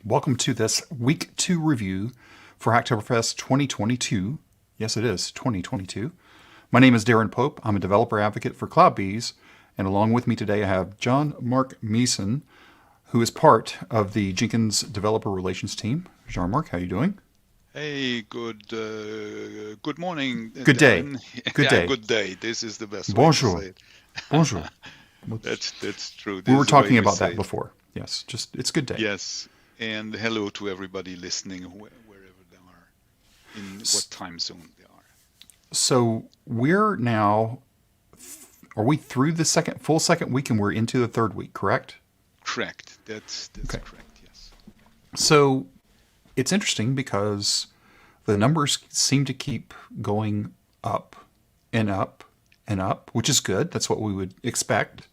Welcome to this week 2 review for Hacktoberfest 2022. Yes, it is 2022. My name is Darren Pope. I'm a developer advocate for CloudBees, and along with me today I have Jean-Marc Meeson, who is part of the Jenkins developer relations team. Jean-Marc, how are you doing? Hey, good morning, Good day. Darren. Good Yeah, day. good day. This is the best way to Bonjour. say it. Bonjour. That's true. We This were is the way talking we about say that it. before. Yes, just it's good day. Yes, and hello to everybody listening, wherever they are, in what time zone they are. So we're now, are we through the full second week and we're into the third week, correct? Correct. That's Okay. correct. Yes. So it's interesting because the numbers seem to keep going up and up and up, which is good. That's what we would expect.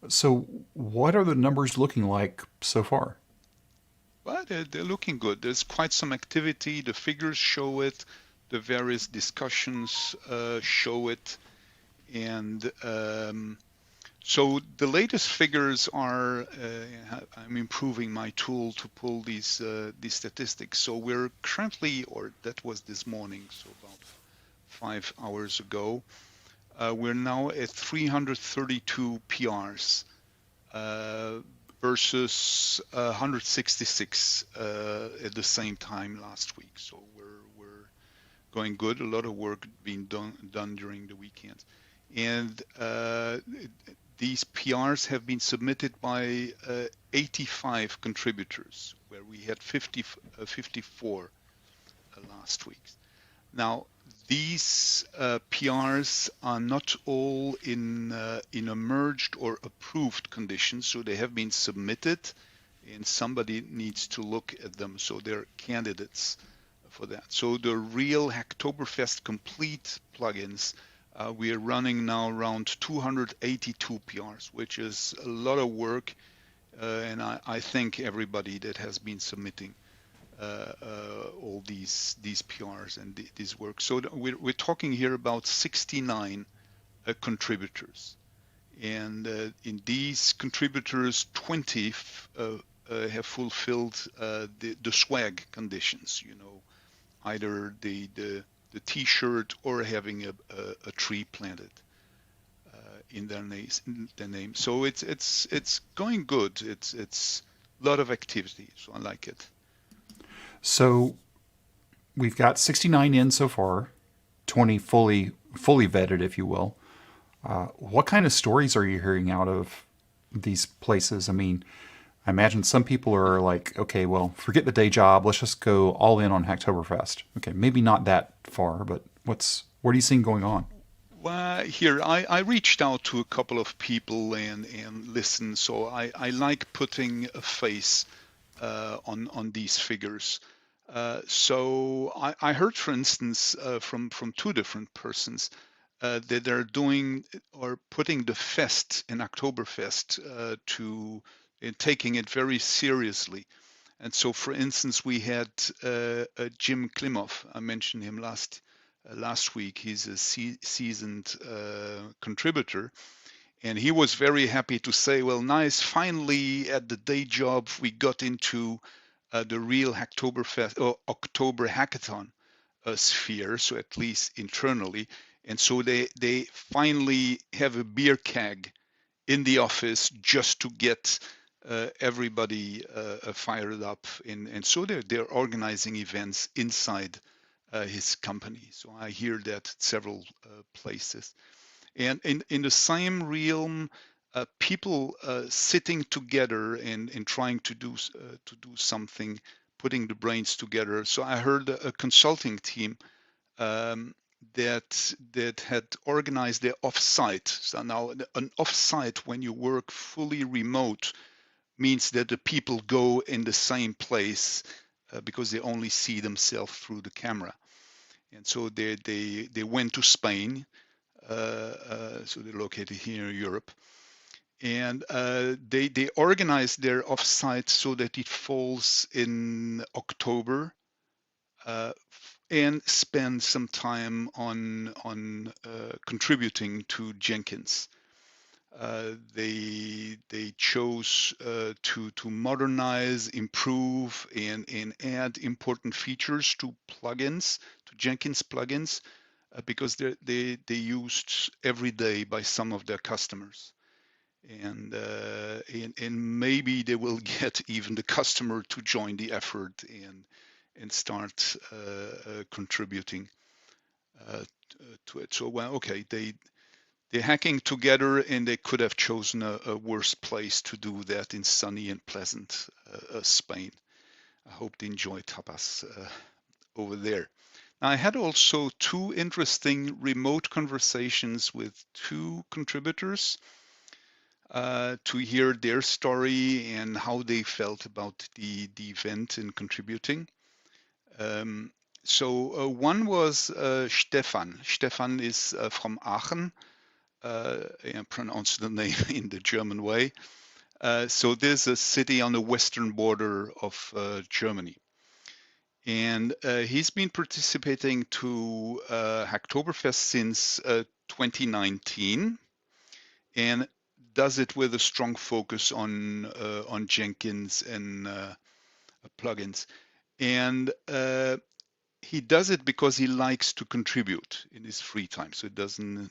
So, what are the numbers looking like so far? Well, they're looking good. There's quite some activity. The figures show it. The various discussions show it, and so the latest figures are, I'm improving my tool to pull these statistics. So we're currently, or that was this morning, so about 5 hours ago, we're now at 332 PRs uh, versus 166 at the same time last week. So we're going good. A lot of work being done during the weekend. And these PRs have been submitted by 85 contributors, where we had 54 last week. Now, these PRs are not all in a merged or approved condition, so they have been submitted, and somebody needs to look at them, so they're candidates for that. So the real Hacktoberfest complete plugins, we are running now around 282 PRs, which is a lot of work, and I thank everybody that has been submitting all these PRs and this work. So we're talking here about 69 contributors, and in these contributors, 20 have fulfilled the swag conditions. You know, either the T-shirt or having a tree planted in their name. So it's going good. It's a lot of activity. So I like it. So, we've got 69 in so far, 20 fully vetted, if you will. What kind of stories are you hearing out of these places? I mean, I imagine some people are like, okay, well, forget the day job. Let's just go all in on Hacktoberfest. Okay, maybe not that far, but what are you seeing going on? Well, here I reached out to a couple of people and listened. So I like putting a face on these figures. So I heard, for instance, from two different persons that they're doing or putting the fest in Oktoberfest to taking it very seriously. And so, for instance, we had Jim Klimov. I mentioned him last week. He's a seasoned contributor, and he was very happy to say, "Well, nice. Finally, at the day job, we got into the real Hacktoberfest or October hackathon sphere. So at least internally, and so they finally have a beer keg in the office just to get everybody fired up, and so they're organizing events inside his company. So I hear that at several places, and in the same realm, people sitting together and trying to do something, putting the brains together. So I heard a consulting team um, that had organized their offsite. So now an offsite, when you work fully remote, means that the people go in the same place because they only see themselves through the camera. And so they went to Spain. So they're located here in Europe, and they organized their offsite so that it falls in October, uh, and spend some time on contributing to Jenkins. They chose to modernize, improve, and add important features to plugins, to Jenkins plugins, because they used every day by some of their customers. And maybe they will get even the customer to join the effort and start contributing to it. So, well, okay, they're hacking together, and they could have chosen a worse place to do that in sunny and pleasant Spain. I hope they enjoy tapas over there. Now, I had also two interesting remote conversations with two contributors to hear their story and how they felt about the event and contributing. So one was Stefan. Stefan is from Aachen. I pronounce the name in the German way. So there's a city on the western border of Germany. And he's been participating to Hacktoberfest since 2019 and does it with a strong focus on Jenkins and plugins. And he does it because he likes to contribute in his free time. So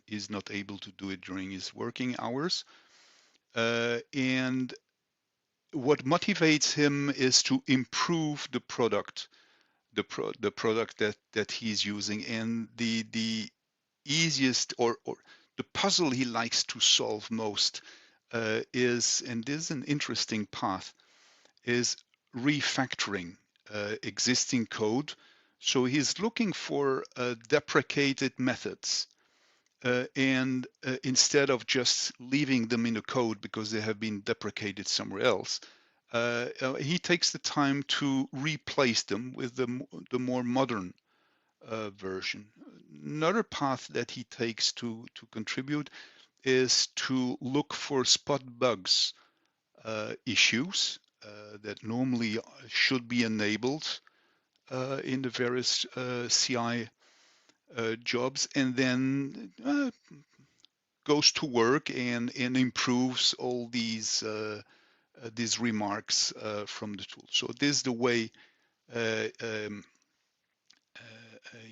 he's not able to do it during his working hours. And what motivates him is to improve the product, the product that he's using. And the easiest or the puzzle he likes to solve most is, and this is an interesting path, is refactoring existing code. So he's looking for deprecated methods. And instead of just leaving them in the code because they have been deprecated somewhere else, he takes the time to replace them with the more modern version. Another path that he takes to contribute is to look for spot bugs issues that normally should be enabled in the various CI jobs, and then goes to work and improves all these remarks from the tool. So this is the way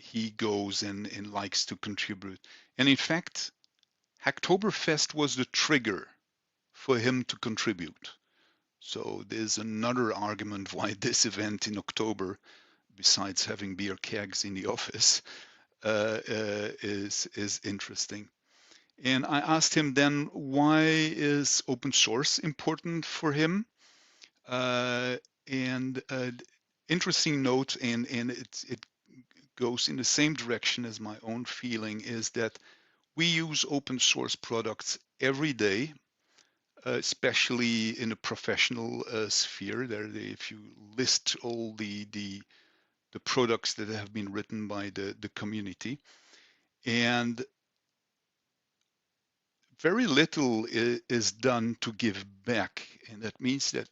he goes and likes to contribute. And in fact, Hacktoberfest was the trigger for him to contribute. So there's another argument why this event in October, besides having beer kegs in the office, is interesting. And I asked him then, why is open source important for him? Interesting note, and it goes in the same direction as my own feeling, is that we use open source products every day, especially in a professional sphere. If you list all the products that have been written by the community, and very little is done to give back. And that means that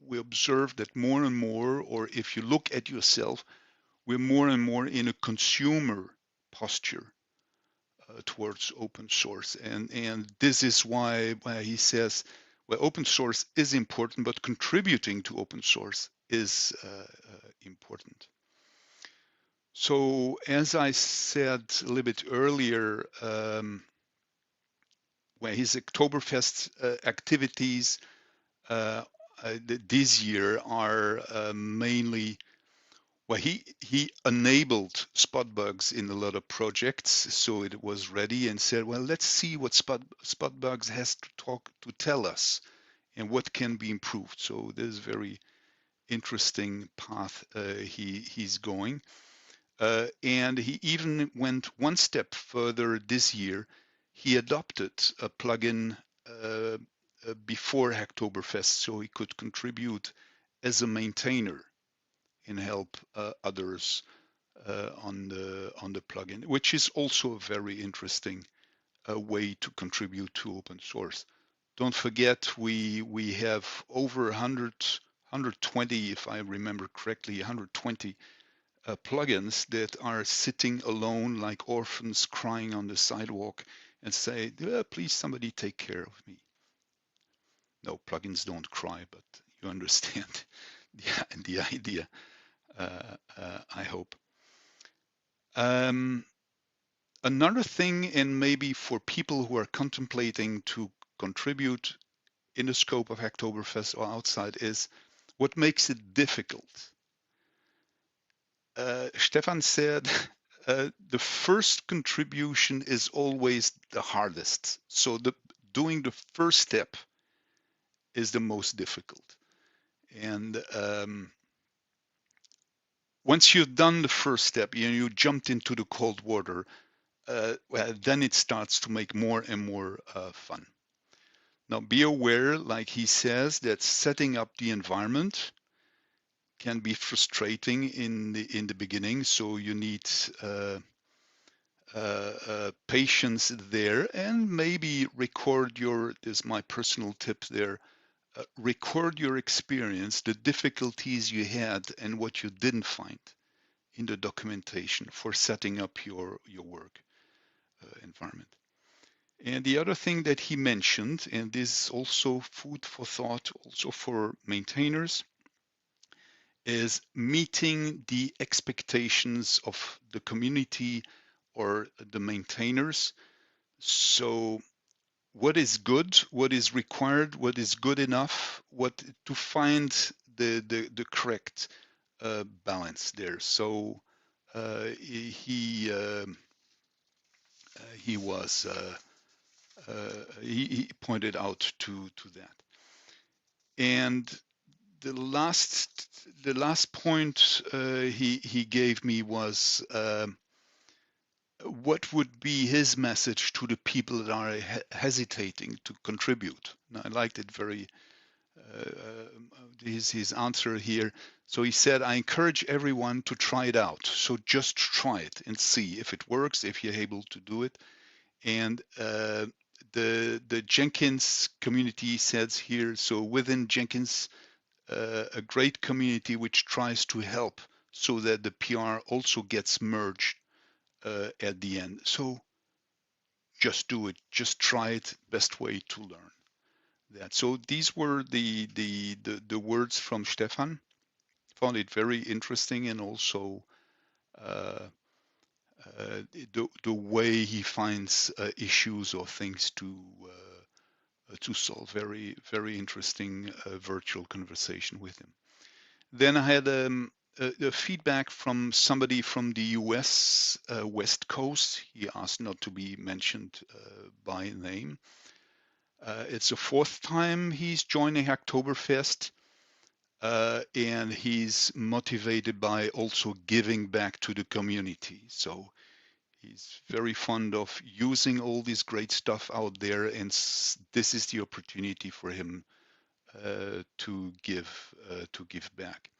we observe that more and more, or if you look at yourself, we're more and more in a consumer posture towards open source. And this is why he says, well, open source is important, but contributing to open source is important. So as I said a little bit earlier, where his Oktoberfest activities this year are mainly, well, he enabled spot bugs in a lot of projects, so it was ready, and said, well, let's see what spot bugs has to tell us and what can be improved. So this is a very interesting path he's going. And he even went one step further this year. He adopted a plugin before Hacktoberfest, so he could contribute as a maintainer and help others on the plugin, which is also a very interesting way to contribute to open source. Don't forget, we have over 120, if I remember correctly, 120 plugins that are sitting alone like orphans crying on the sidewalk, and say, please somebody take care of me. No, plugins don't cry, but you understand the idea, I hope. Another thing, and maybe for people who are contemplating to contribute in the scope of Hacktoberfest or outside, is what makes it difficult. Stefan said the first contribution is always the hardest. So doing the first step is the most difficult. And once you've done the first step, you jumped into the cold water, well, then it starts to make more and more fun. Now, be aware, like he says, that setting up the environment can be frustrating in the beginning. So you need patience there, and maybe record this is my personal tip there. Record your experience, the difficulties you had, and what you didn't find in the documentation for setting up your work environment. And the other thing that he mentioned, and this is also food for thought, also for maintainers, is meeting the expectations of the community or the maintainers. So what is good, what is required, what is good enough, what to find the correct balance there. So he was he pointed out to that. And the last point he gave me was what would be his message to the people that are hesitating to contribute. Now, I liked it very his answer here. So he said, I encourage everyone to try it out. So just try it and see if it works, if you're able to do it. And the Jenkins community says here, so within Jenkins, a great community which tries to help so that the PR also gets merged at the end. So just do it, just try it, best way to learn that. So these were the words from Stefan. Found it very interesting, and also the way he finds issues or things to solve. Very, very interesting virtual conversation with him. Then I had a feedback from somebody from the US West Coast. He asked not to be mentioned by name. It's the fourth time he's joining Hacktoberfest, and he's motivated by also giving back to the community. So he's very fond of using all this great stuff out there, and this is the opportunity for him to give back.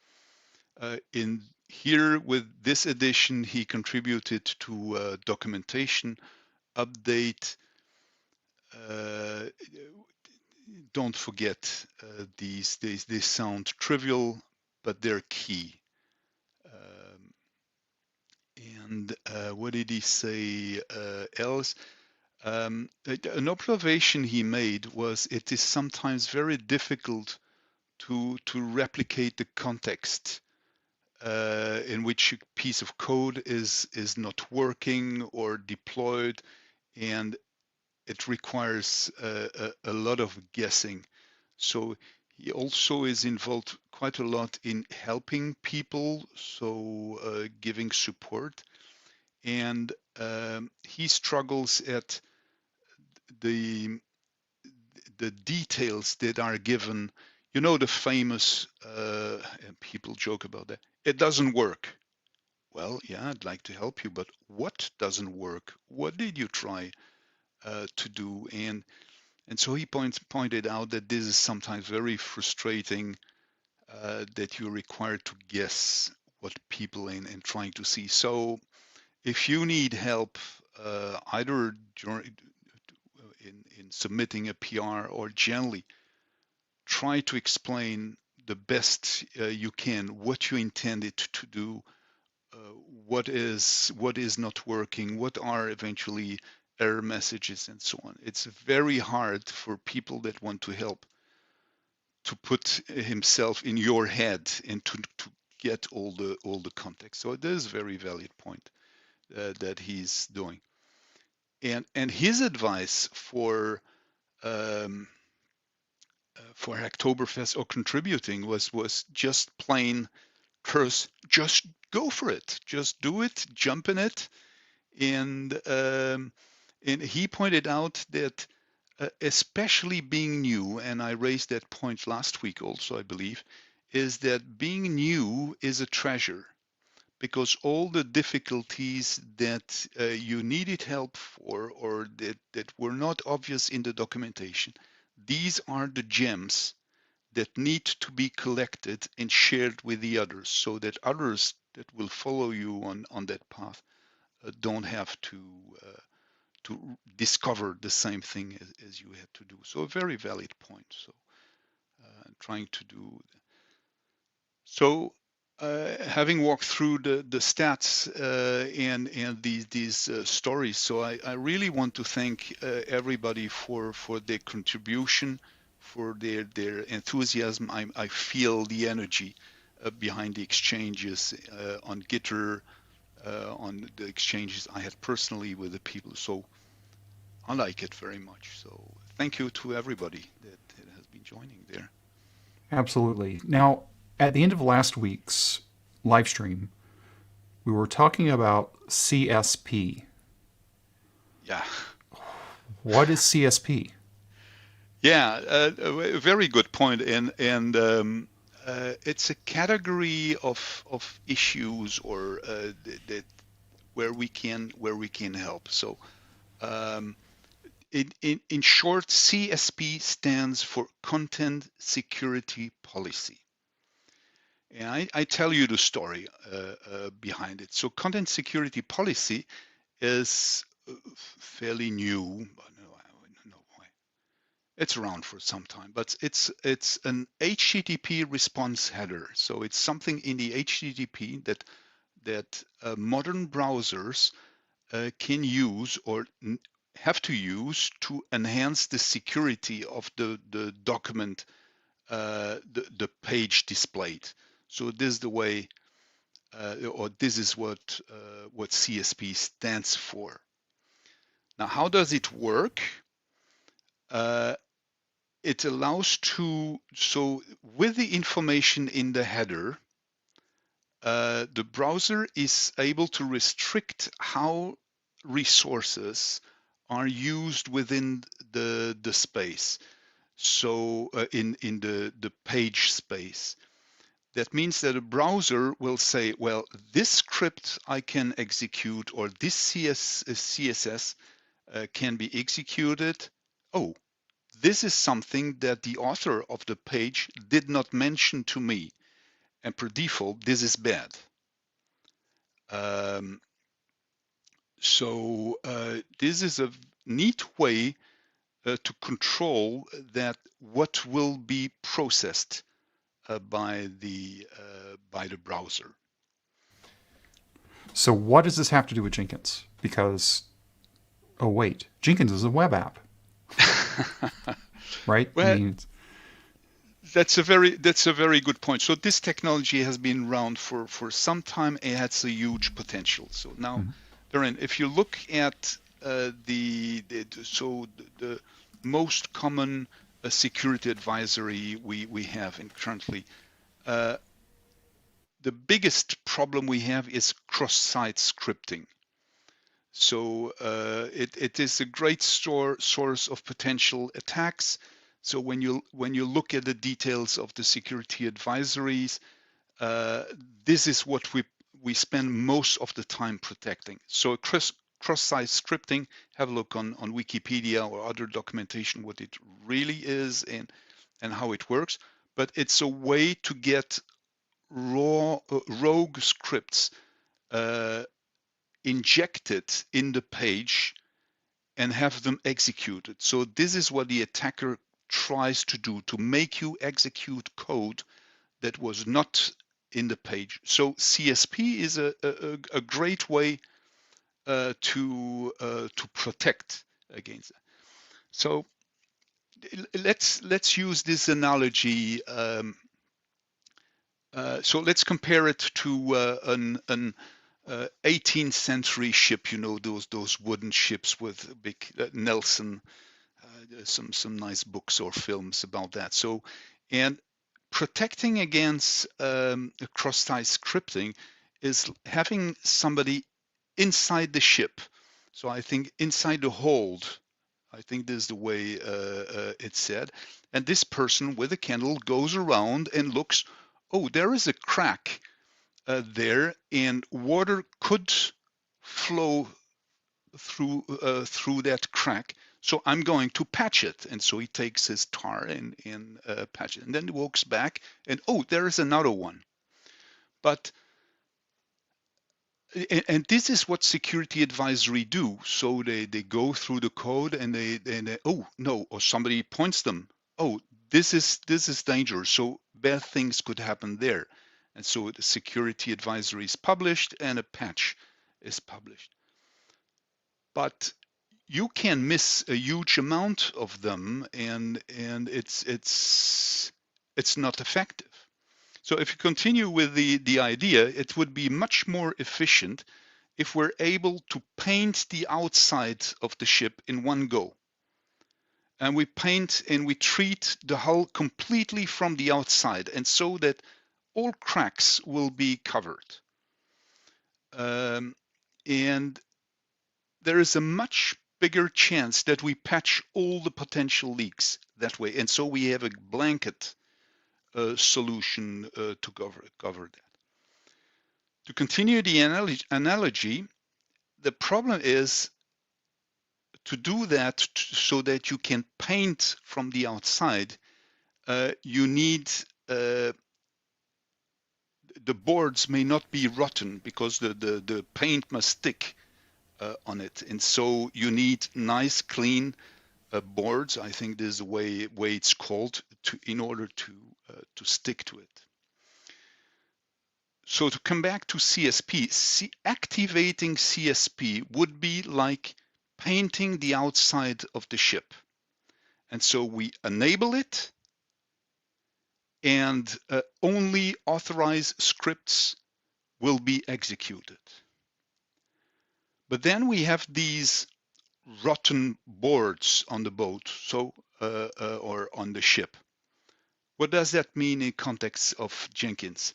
In here with this edition, he contributed to documentation update. Don't forget these sound trivial, but they're key. And what did he say else? An observation he made was it is sometimes very difficult to replicate the context in which a piece of code is not working or deployed, and it requires a lot of guessing. So he also is involved quite a lot in helping people, so giving support, and he struggles at the details that are given. You know, the famous, and people joke about that, it doesn't work. Well, yeah, I'd like to help you, but what doesn't work? What did you try to do? And so he pointed out that this is sometimes very frustrating, that you're required to guess what people and trying to see. So if you need help, either in submitting a PR or generally, try to explain the best you can what you intended to do, what is not working, what are eventually error messages and so on. It's very hard for people that want to help to put himself in your head and to get all the context. So it is a very valid point that he's doing. And his advice um, for Hacktoberfest or contributing was just plain curse, just go for it, just do it, jump in it. And he pointed out that especially being new, and I raised that point last week also, I believe, is that being new is a treasure, because all the difficulties that you needed help for, or that were not obvious in the documentation, these are the gems that need to be collected and shared with the others, so that others that will follow you on that path don't have to discover the same thing as you had to do. So a very valid point. So trying to do so. Having walked through the stats and these stories, so I really want to thank everybody for their contribution, for their enthusiasm. I feel the energy behind the exchanges on Gitter, on the exchanges I had personally with the people. So I like it very much. So thank you to everybody that has been joining there. Absolutely. Now, at the end of last week's live stream, we were talking about CSP. Yeah. What is CSP? Yeah, a very good point. And it's a category of issues or that where we can help. So in short, CSP stands for Content Security Policy. And I tell you the story behind it. So content security policy is fairly new, but no, it's around for some time, but it's an HTTP response header. So it's something in the HTTP that modern browsers can use or have to use to enhance the security of the document, the page displayed. So this is the way, or this is what CSP stands for. Now, how does it work? It allows so with the information in the header, the browser is able to restrict how resources are used within the space. So in the page space. That means that a browser will say, well, this script I can execute, or this CSS can be executed. Oh, this is something that the author of the page did not mention to me. And per default, this is bad. So this is a neat way to control that what will be processed by the browser. So what does this have to do with Jenkins? Because, oh wait, Jenkins is a web app, right? Well, I mean, that's a very good point. So this technology has been around for some time. It has a huge potential. So now, Darren, if you look at the most common security advisory we have currently, the biggest problem we have is cross-site scripting. So it is a great source of potential attacks. So when you look at the details of the security advisories, this is what we spend most of the time protecting. So cross-site scripting, have a look on Wikipedia or other documentation what it really is and how it works. But it's a way to get rogue scripts injected in the page and have them executed. So this is what the attacker tries to do, to make you execute code that was not in the page. So CSP is a great way to protect against that. So let's use this analogy. So let's compare it to an 18th century ship. You know, those wooden ships with big Nelson. Some nice books or films about that. So, and protecting against cross-site scripting is having somebody inside the ship. So I think inside the hold, I think this is the way it's said. And this person with a candle goes around and looks, oh, there is a crack there, and water could flow through that crack. So I'm going to patch it. And so he takes his tar and patch it. And then he walks back and, oh, there is another one. But and this is what security advisory do. So they go through the code and they oh no, or somebody points them. Oh, this is dangerous. So bad things could happen there. And so the security advisory is published and a patch is published. But you can miss a huge amount of them, and it's not effective. So if you continue with the idea, it would be much more efficient if we're able to paint the outside of the ship in one go. And we paint and we treat the hull completely from the outside, and so that all cracks will be covered. And there is a much bigger chance that we patch all the potential leaks that way. And so we have a blanket solution to cover that. To continue the analogy, the problem is to do that so that you can paint from the outside, you need the boards may not be rotten because the paint must stick on it. And so you need nice, clean boards. I think this is the way it's called in order to stick to it. So to come back to CSP, activating CSP would be like painting the outside of the ship. And so we enable it, and only authorized scripts will be executed. But then we have these rotten boards on the boat, so or on the ship. What does that mean in context of Jenkins?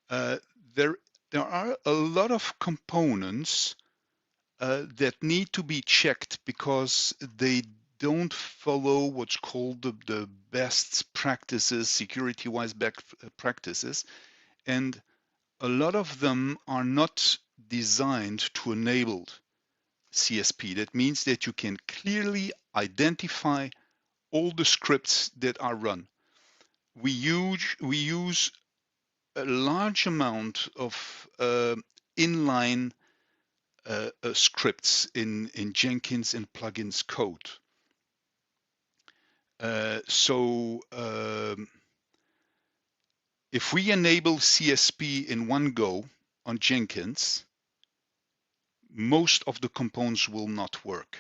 There are a lot of components that need to be checked because they don't follow what's called the best practices, security-wise best practices, and a lot of them are not designed to enable CSP. That means that you can clearly identify all the scripts that are run. We use a large amount of inline scripts in Jenkins and plugins code. So if we enable CSP in one go on Jenkins, most of the components will not work.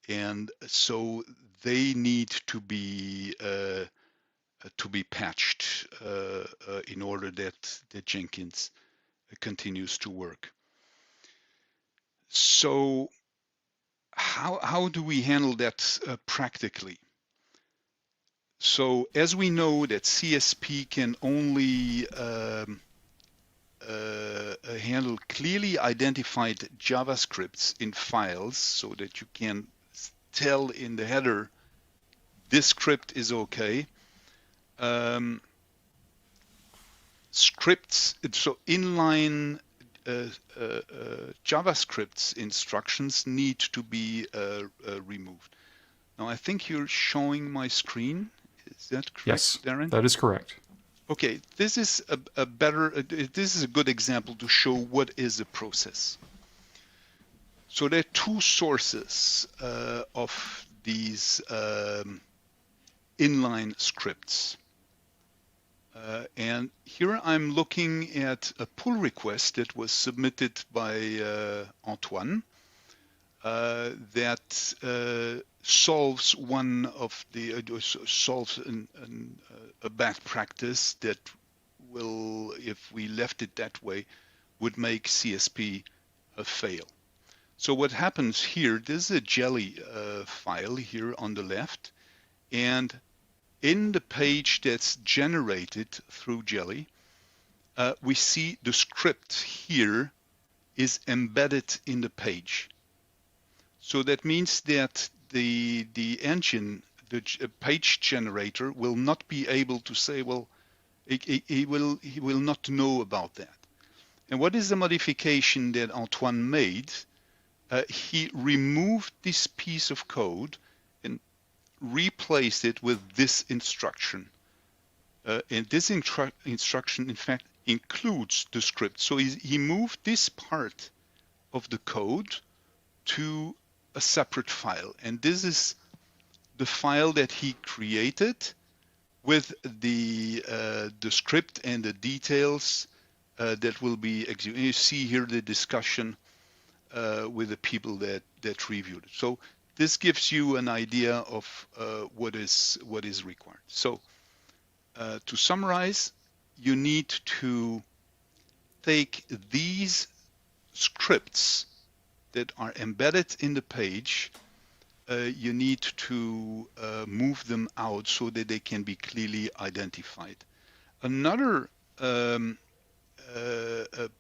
And so they need to be patched in order that Jenkins continues to work. So how do we handle that practically? So as we know that CSP can only handle clearly identified JavaScripts in files, so that you can tell in the header this script is okay. Scripts, so inline JavaScript's instructions need to be removed. Now I think you're showing my screen. Is that correct, yes, Darren? That is correct. Okay, this is this is a good example to show what is a process. So there are two sources of these inline scripts. And here I'm looking at a pull request that was submitted by Antoine that solves one of the solves a bad practice that will, if we left it that way, would make CSP fail. So what happens here? This is a jelly file here on the left, and in the page that's generated through Jelly, we see the script here is embedded in the page. So that means that the engine, the page generator, will not be able to say, well, he will not know about that. And what is the modification that Antoine made? He removed this piece of code and replaced it with this instruction. And this instruction, in fact, includes the script. So he moved this part of the code to a separate file. And this is the file that he created with the script and the details that will be executed. You see here the discussion with the people that reviewed it. So this gives you an idea of what is required. So to summarize, you need to take these scripts that are embedded in the page, you need to move them out so that they can be clearly identified. Another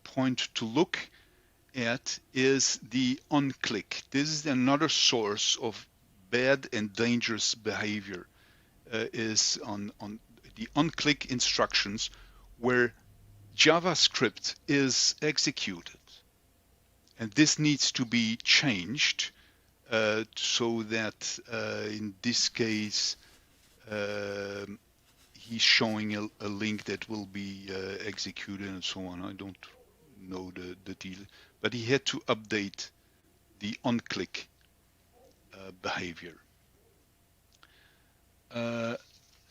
point to look at is the on-click. This is another source of bad and dangerous behavior, is on the on-click instructions where JavaScript is executed. And this needs to be changed so that in this case, he's showing a link that will be executed and so on. I don't know the deal, but he had to update the on-click behavior. So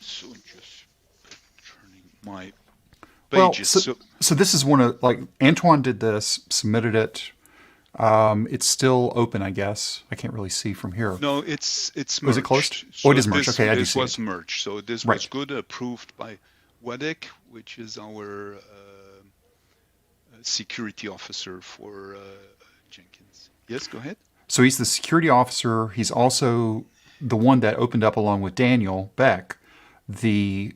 just turning my pages. Well, so this is one of, like, Antoine did this, submitted it. It's still open, I guess. I can't really see from here. No, it's merged. Was it closed? So it is merged. Okay, I do see This was it. merged. So this Right. was good, approved by Wadek, which is our security officer for Jenkins. Yes, go ahead. So he's the security officer. He's also the one that opened up, along with Daniel Beck, the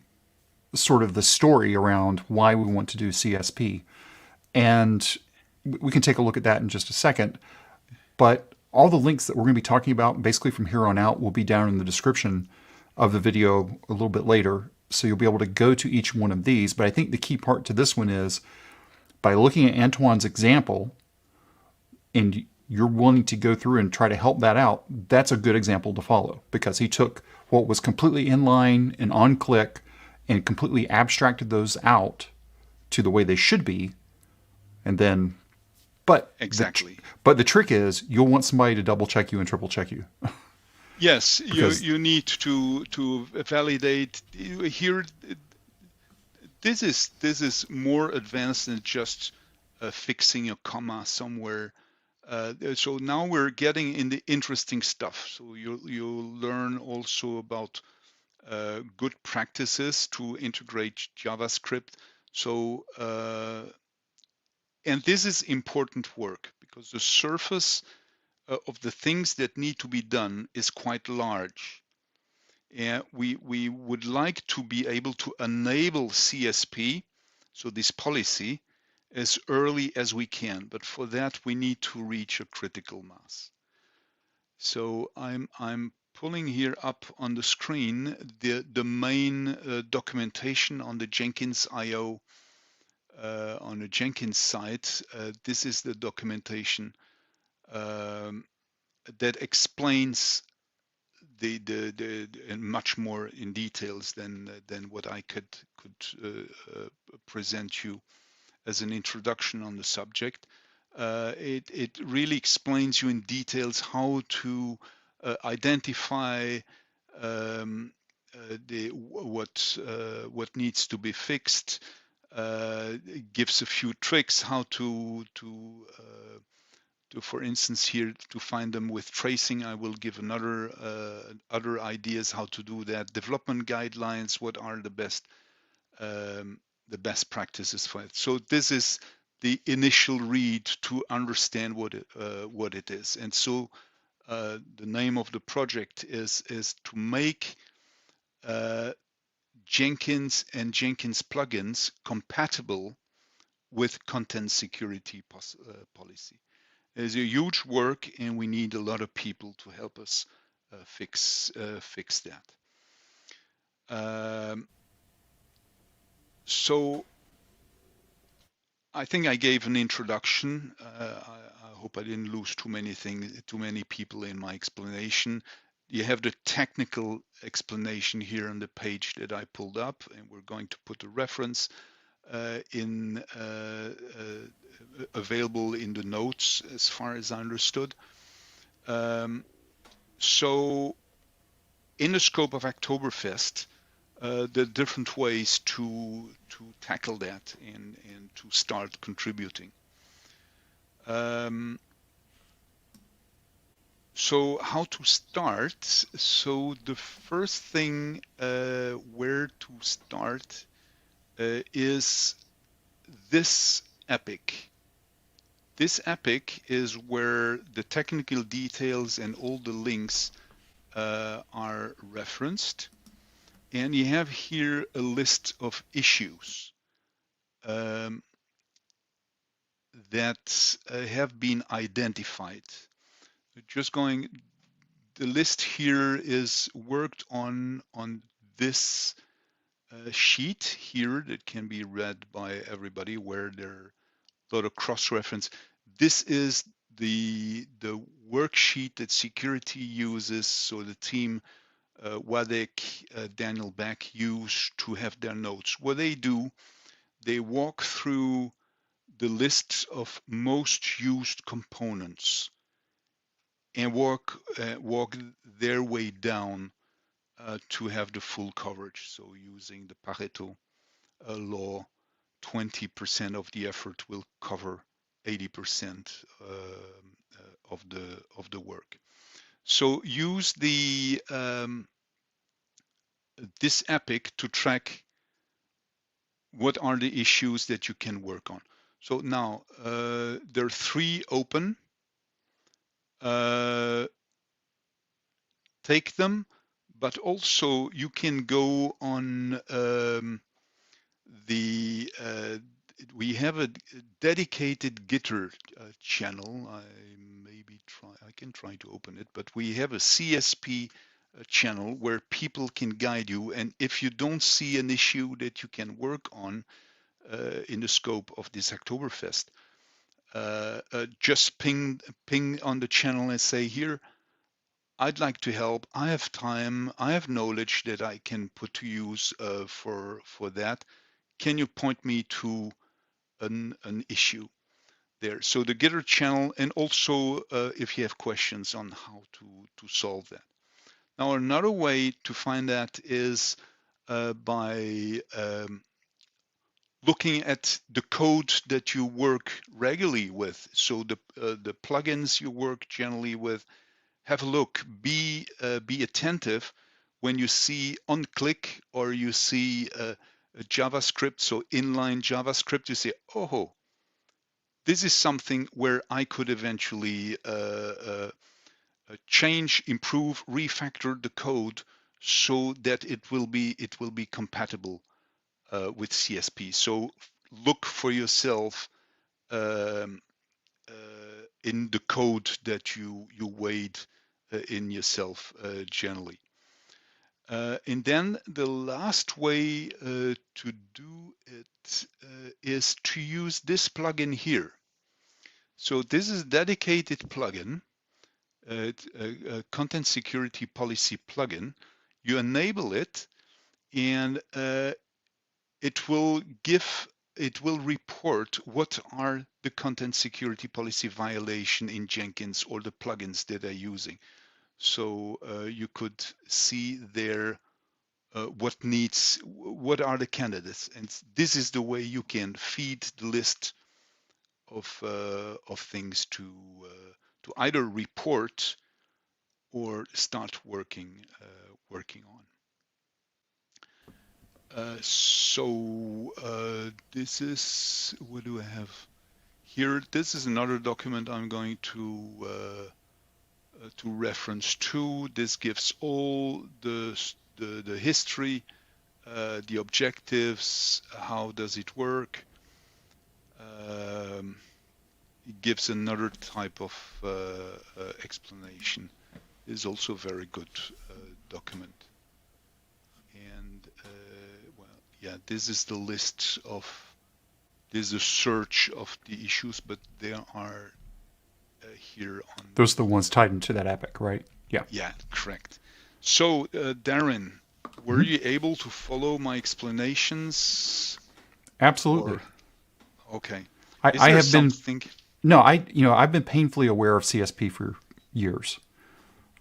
sort of the story around why we want to do CSP. And we can take a look at that in just a second. But all the links that we're going to be talking about basically from here on out will be down in the description of the video a little bit later. So you'll be able to go to each one of these. But I think the key part to this one is by looking at Antoine's example, and you're willing to go through and try to help that out, that's a good example to follow, because he took what was completely inline and on click and completely abstracted those out to the way they should be. And then, but exactly. But the trick is you'll want somebody to double check you and triple check you. Yes, you need to validate here. This is more advanced than just fixing a comma somewhere. So now we're getting in the interesting stuff. So you'll learn also about good practices to integrate JavaScript. So and this is important work because the surface of the things that need to be done is quite large. And we would like to be able to enable CSP, so this policy, as early as we can. But for that, we need to reach a critical mass. So I'm pulling here up on the screen the main documentation on the Jenkins IO on the Jenkins site. This is the documentation that explains and much more in details than what I could present you as an introduction on the subject. It really explains you in details how to identify what needs to be fixed, gives a few tricks how to for instance here to find them with tracing. I will give another other ideas how to do that. Development guidelines. What are the best practices for it? So this is the initial read to understand what it is. And so the name of the project is to make Jenkins and Jenkins plugins compatible with content security policy. It's a huge work, and we need a lot of people to help us fix that. So I think I gave an introduction. I hope I didn't lose too many people in my explanation. You have the technical explanation here on the page that I pulled up, and we're going to put a reference available in the notes as far as I understood. So in the scope of Hacktoberfest, there are different ways to tackle that and to start contributing. So how to start? So the first thing where to start is this epic. This epic is where the technical details and all the links are referenced. And you have here a list of issues that have been identified. The list here is worked on this sheet here that can be read by everybody, where there are a lot of cross-reference. This is the worksheet that security uses, so the team Wadek, Daniel Beck use to have their notes. What they do, they walk through the list of most used components and walk their way down to have the full coverage. So using the Pareto law, 20% of the effort will cover 80% of the work. So use the this epic to track what are the issues that you can work on. So now there are 3 open. Take them, but also you can go on we have a dedicated Gitter channel. I can try to open it, but we have a CSP channel where people can guide you. And if you don't see an issue that you can work on in the scope of this Hacktoberfest, just ping on the channel and say, here, I'd like to help. I have time. I have knowledge that I can put to use for that. Can you point me to an issue there? So the Gitter channel, and also if you have questions on how to solve that. Now, another way to find that is by looking at the code that you work regularly with. So the plugins you work generally with, have a look, be attentive when you see on click or you see JavaScript, so inline JavaScript, you say, oh, this is something where I could eventually change, improve, refactor the code so that it will be compatible with CSP. So look for yourself in the code that you wade in yourself generally. And then the last way to do it is to use this plugin here. So this is a dedicated plugin, a content security policy plugin. You enable it, and it will report what are the content security policy violation in Jenkins or the plugins that they're using. So you could see there what are the candidates, and this is the way you can feed the list of things to either report or start working on. This is, what do I have here? This is another document I'm going to reference to. This gives all the history, the objectives, how does it work. It gives another type of explanation. It's also a very good document. And well, yeah, this is the list of, this is a search of the issues, but there are here on. Those are the ones tied into that epic, right? Yeah. Yeah, correct. So, Darren, were you able to follow my explanations? Absolutely. Or, okay. I have something? Been. No, I've been painfully aware of CSP for years.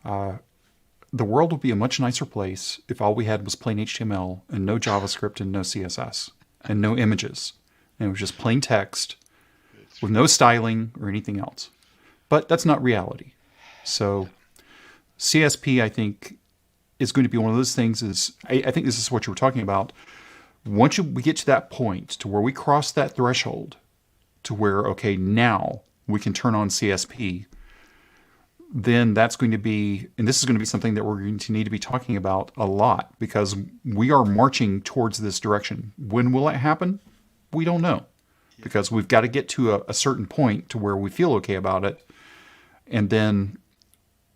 The world would be a much nicer place if all we had was plain HTML and no JavaScript and no CSS and no images. And it was just plain text with no styling or anything else. But that's not reality. So CSP, I think, is going to be one of those things. I think this is what you were talking about. Once we get to that point to where we cross that threshold to where, okay, now we can turn on CSP, then that's going to be, and this is going to be something that we're going to need to be talking about a lot because we are marching towards this direction. When will it happen? We don't know because we've got to get to a certain point to where we feel okay about it and then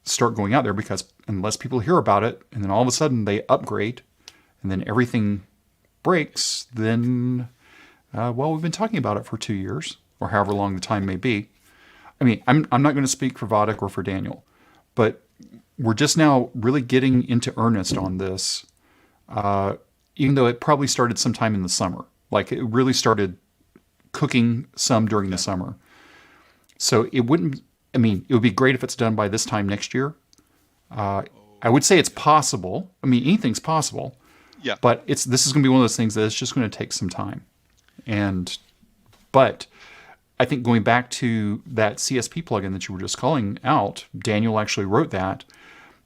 start going out there, because unless people hear about it and then all of a sudden they upgrade and then everything breaks, then, well, we've been talking about it for 2 years or however long the time may be. I mean, I'm not going to speak for Vadik or for Daniel, but we're just now really getting into earnest on this, even though it probably started sometime in the summer. Like it really started cooking some during the summer. So it would be great if it's done by this time next year. I would say it's possible. I mean, anything's possible. Yeah. But this is going to be one of those things that it's just going to take some time. But I think going back to that CSP plugin that you were just calling out, Daniel actually wrote that.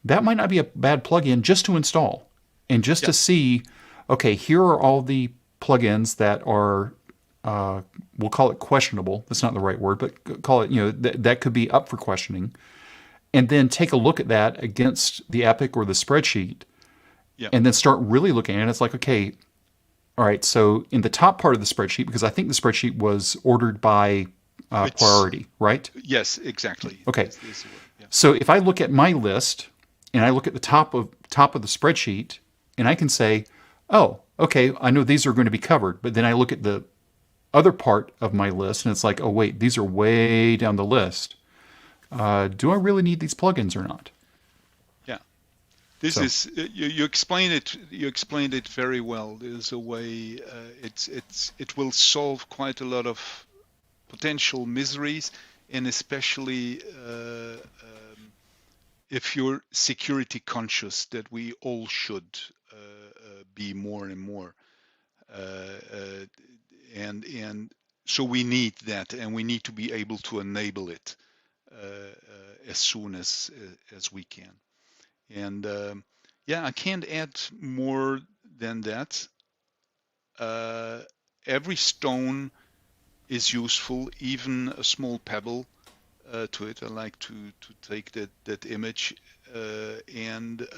That might not be a bad plugin just to install and just to see, okay, here are all the plugins that are, we'll call it questionable. That's not the right word, but call it, that could be up for questioning. And then take a look at that against the Epic or the spreadsheet. Yeah. And then start really looking at it. It's like, okay, all right, so in the top part of the spreadsheet, because I think the spreadsheet was ordered by priority, right? Yes, exactly. Okay. So if I look at my list and I look at the top of the spreadsheet and I can say, oh, okay, I know these are going to be covered. But then I look at the other part of my list and it's like, oh, wait, these are way down the list. Do I really need these plugins or not? This is you explained it. You explained it very well. There's a way. It will solve quite a lot of potential miseries, and especially if you're security conscious, that we all should be more and more. And so we need that, and we need to be able to enable it as soon as we can. And I can't add more than that. Every stone is useful, even a small pebble to it. I like to take that image, and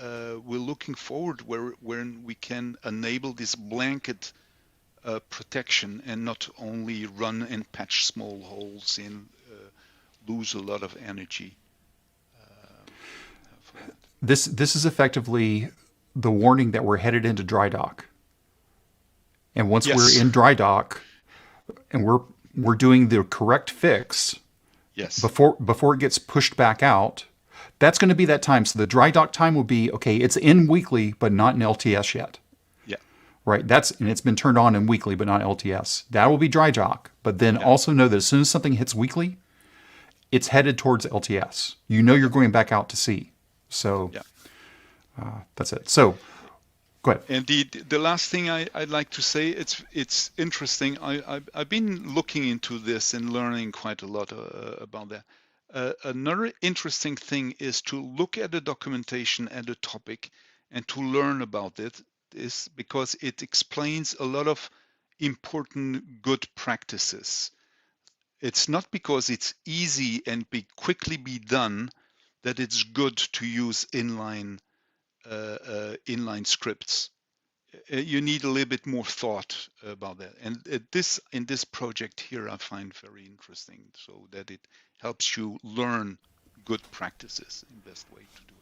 we're looking forward when we can enable this blanket protection and not only run and patch small holes and lose a lot of energy. This is effectively the warning that we're headed into dry dock. And once we're in dry dock and we're doing the correct fix before it gets pushed back out, that's going to be that time. So the dry dock time will be, okay, it's in weekly, but not in LTS yet. Yeah. Right. And it's been turned on in weekly, but not LTS. That will be dry dock. But then also know that as soon as something hits weekly, it's headed towards LTS. You know you're going back out to sea. So that's it. So Go ahead. And the last thing I'd like to say, it's interesting. I've been looking into this and learning quite a lot about that. Another interesting thing is to look at the documentation and the topic and to learn about it, is because it explains a lot of important good practices. It's not because it's easy and quickly be done that it's good to use inline scripts. You need a little bit more thought about that. And in this project here, I find very interesting, so that it helps you learn good practices and best way to do it.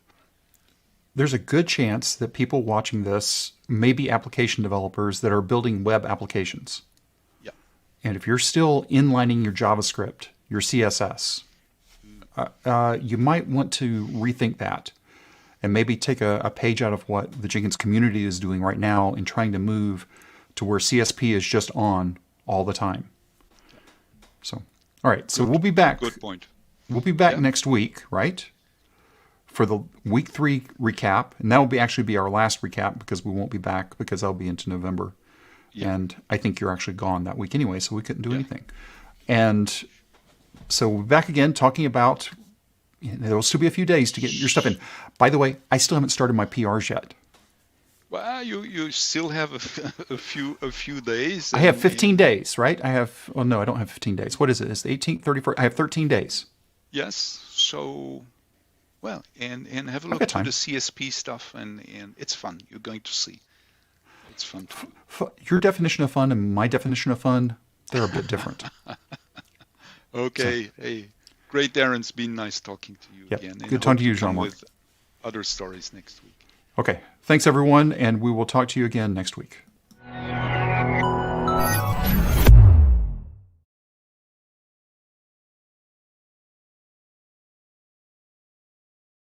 There's a good chance that people watching this may be application developers that are building web applications. Yeah. And if you're still inlining your JavaScript, your CSS, you might want to rethink that and maybe take a page out of what the Jenkins community is doing right now in trying to move to where CSP is just on all the time. So, all right. So we'll be back. Good point. We'll be back next week, right? For the week 3 recap. And that will actually be our last recap, because we won't be back because I'll be into November. Yeah. And I think you're actually gone that week anyway, so we couldn't do anything. And so we'll be back again talking about, there'll still be a few days to get your stuff in. By the way, I still haven't started my PRs yet. Well, you still have a few days. I have 15 days, right? No, I don't have 15 days. What is it? It's the 18th, 31st. I have 13 days. Yes. So, well, and have a look at the CSP stuff, and it's fun. You're going to see. It's fun. Your definition of fun and my definition of fun, they're a bit different. Okay. So, hey, great, Darren. It's been nice talking to you again. Good talking to you, Jean-Marc. With other stories next week. Okay. Thanks, everyone, and we will talk to you again next week.